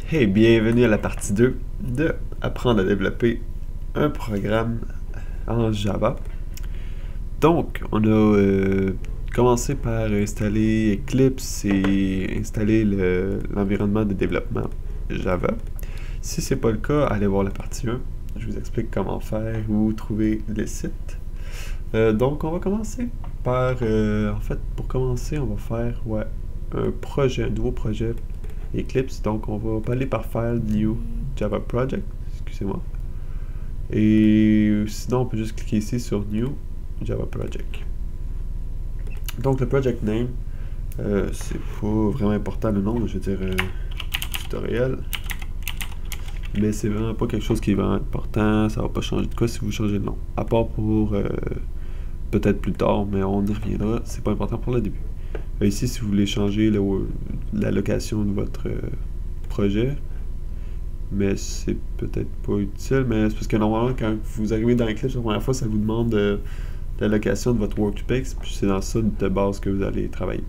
Hey, bienvenue à la partie 2 de apprendre à développer un programme en Java. Donc, on a commencé par installer Eclipse et installer l'environnement de développement Java. Si ce n'est pas le cas, allez voir la partie 1. Je vous explique comment faire ou trouver les sites. Donc, on va commencer par... en fait, pour commencer, on va faire un nouveau projet Eclipse. Donc, on va aller par File, New, Java Project, excusez-moi. Et sinon, on peut juste cliquer ici sur New, Java Project. Donc, le project name, c'est pas vraiment important le nom, je veux dire tutoriel. Mais c'est vraiment pas quelque chose qui est vraiment important, ça va pas changer de quoi si vous changez le nom. À part pour peut-être plus tard, mais on y reviendra, c'est pas important pour le début. Ici, si vous voulez changer la location de votre projet, mais c'est peut-être pas utile, mais c'est parce que normalement, quand vous arrivez dans Eclipse la première fois, ça vous demande la location de votre workspace, puis c'est dans ça de base que vous allez travailler.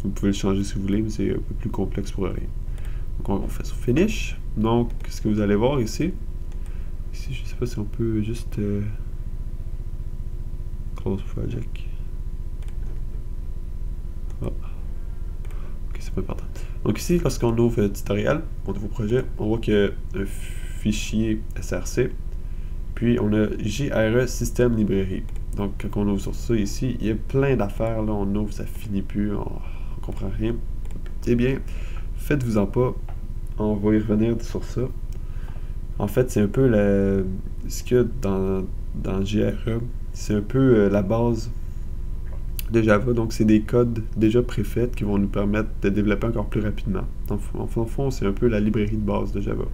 Vous pouvez le changer si vous voulez, mais c'est un peu plus complexe pour rien. Donc on fait sur Finish. Donc, ce que vous allez voir ici, je sais pas si on peut juste Close Project. Ah. Ok, c'est pas important. Donc ici, lorsqu'on ouvre le tutoriel, mon nouveau projet, on voit qu'il y a un fichier SRC, puis on a JRE Système Librairie. Donc quand on ouvre sur ça ici, il y a plein d'affaires, là, on ouvre, ça finit plus, on comprend rien. Eh bien, faites-vous-en pas, on va y revenir sur ça. En fait, c'est un peu ce qu'il y a dans JRE, c'est un peu la base de Java, donc c'est des codes déjà préfaits qui vont nous permettre de développer encore plus rapidement. Donc, en fond, c'est un peu la librairie de base de Java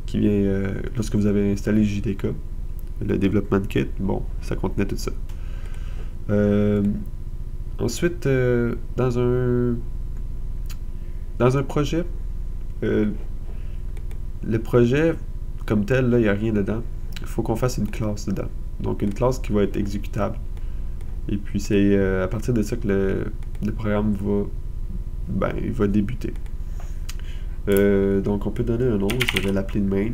qui vient lorsque vous avez installé JDK, le Development Kit, bon, ça contenait tout ça. Ensuite, dans un projet, le projet comme tel, là, il n'y a rien dedans. Il faut qu'on fasse une classe dedans. Donc une classe qui va être exécutable. Et puis c'est à partir de ça que le programme va débuter. Donc on peut donner un nom, je vais l'appeler main,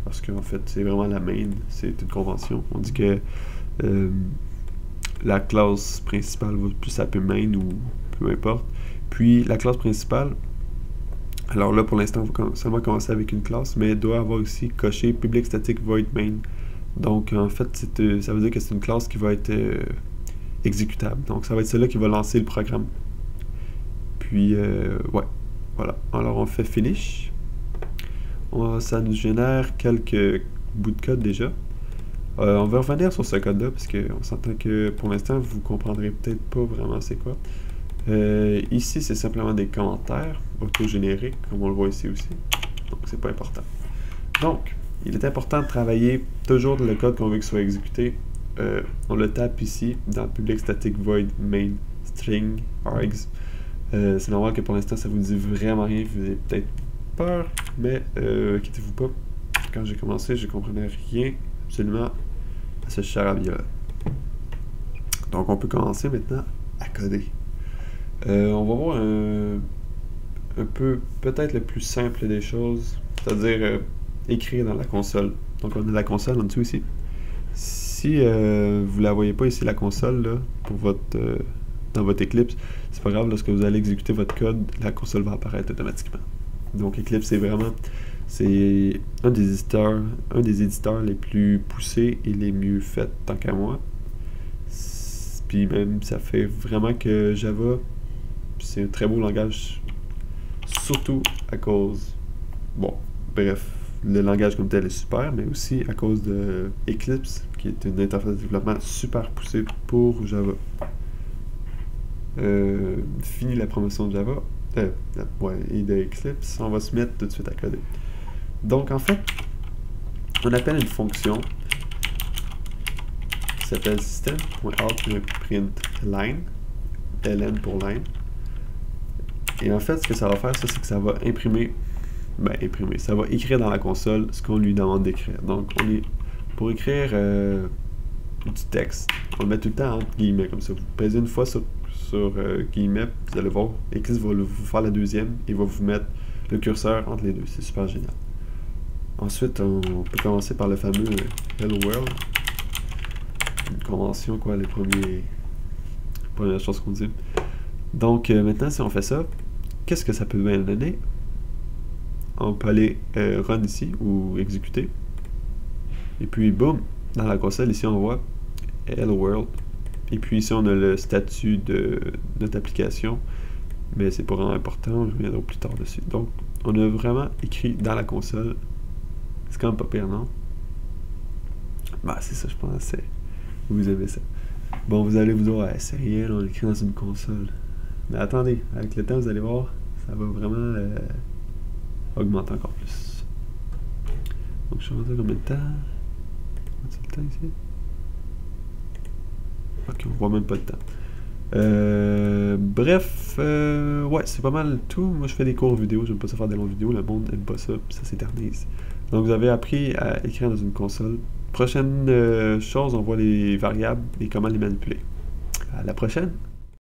parce qu'en fait c'est vraiment la main, c'est une convention. On dit que la classe principale va plus s'appeler main ou peu importe. Puis la classe principale, alors là pour l'instant ça va commencer avec une classe, mais doit avoir aussi coché public static void main. Donc en fait ça veut dire que c'est une classe qui va être exécutable. Donc ça va être celle-là qui va lancer le programme. Puis ouais, voilà. Alors on fait finish. Ça nous génère quelques bouts de code déjà. On va revenir sur ce code-là parce qu'on s'entend que pour l'instant vous comprendrez peut-être pas vraiment c'est quoi. Ici c'est simplement des commentaires auto-génériques comme on le voit ici aussi. Donc c'est pas important. Donc il est important de travailler toujours le code qu'on veut qu'il soit exécuté. On le tape ici dans public static void main string args. C'est normal que pour l'instant ça vous dit vraiment rien, vous avez peut-être peur, mais inquiétez-vous pas. Quand j'ai commencé, je comprenais rien absolument à ce charabia. Donc on peut commencer maintenant à coder. On va voir un peu peut-être le plus simple des choses, c'est-à-dire écrire dans la console. Donc on a la console en dessous ici. Si vous la voyez pas ici, la console, là, pour dans votre Eclipse, c'est pas grave, lorsque vous allez exécuter votre code, la console va apparaître automatiquement. Donc Eclipse, c'est un des éditeurs les plus poussés et les mieux faits, tant qu'à moi. Puis même, ça fait vraiment que Java, c'est un très beau langage, surtout à cause, bon, bref, le langage comme tel est super, mais aussi à cause de Eclipse, qui est une interface de développement super poussée pour Java. Fini la promotion de Java, et de Eclipse, on va se mettre tout de suite à coder. Donc en fait, on appelle une fonction qui s'appelle system.out.println, ln pour line. Et en fait, ce que ça va faire, c'est que ça va imprimer, ça va écrire dans la console ce qu'on lui demande d'écrire. Donc, pour écrire du texte, on le met tout le temps entre guillemets, comme ça. Vous pèsez une fois sur guillemets, vous allez voir, Eclipse va vous faire la deuxième, et va vous mettre le curseur entre les deux. C'est super génial. Ensuite, on peut commencer par le fameux Hello World. Une convention, quoi, les premières choses qu'on dit. Donc, maintenant, si on fait ça, qu'est-ce que ça peut bien donner? On peut aller run ici, ou exécuter. Et puis, boum, dans la console, ici, on voit Hello World. Et puis ici, on a le statut de notre application. Mais c'est pas vraiment important, je reviendrai plus tard dessus. Donc, on a vraiment écrit dans la console. C'est quand même pas pire, non? Bah, c'est ça, je pensais. Vous aimez ça. Bon, vous allez vous dire, ouais, c'est rien, on l'écrit dans une console. Mais attendez, avec le temps, vous allez voir, ça va vraiment augmenter encore plus. Donc, je suis rendu combien de temps? C'est le temps ici? Ok, on voit même pas le temps. Bref, ouais, c'est pas mal tout. Moi, je fais des courts vidéo, j'aime pas ça faire des longues vidéos, le monde aime pas ça, puis ça s'éternise. Donc, vous avez appris à écrire dans une console. Prochaine chose, on voit les variables et comment les manipuler. À la prochaine!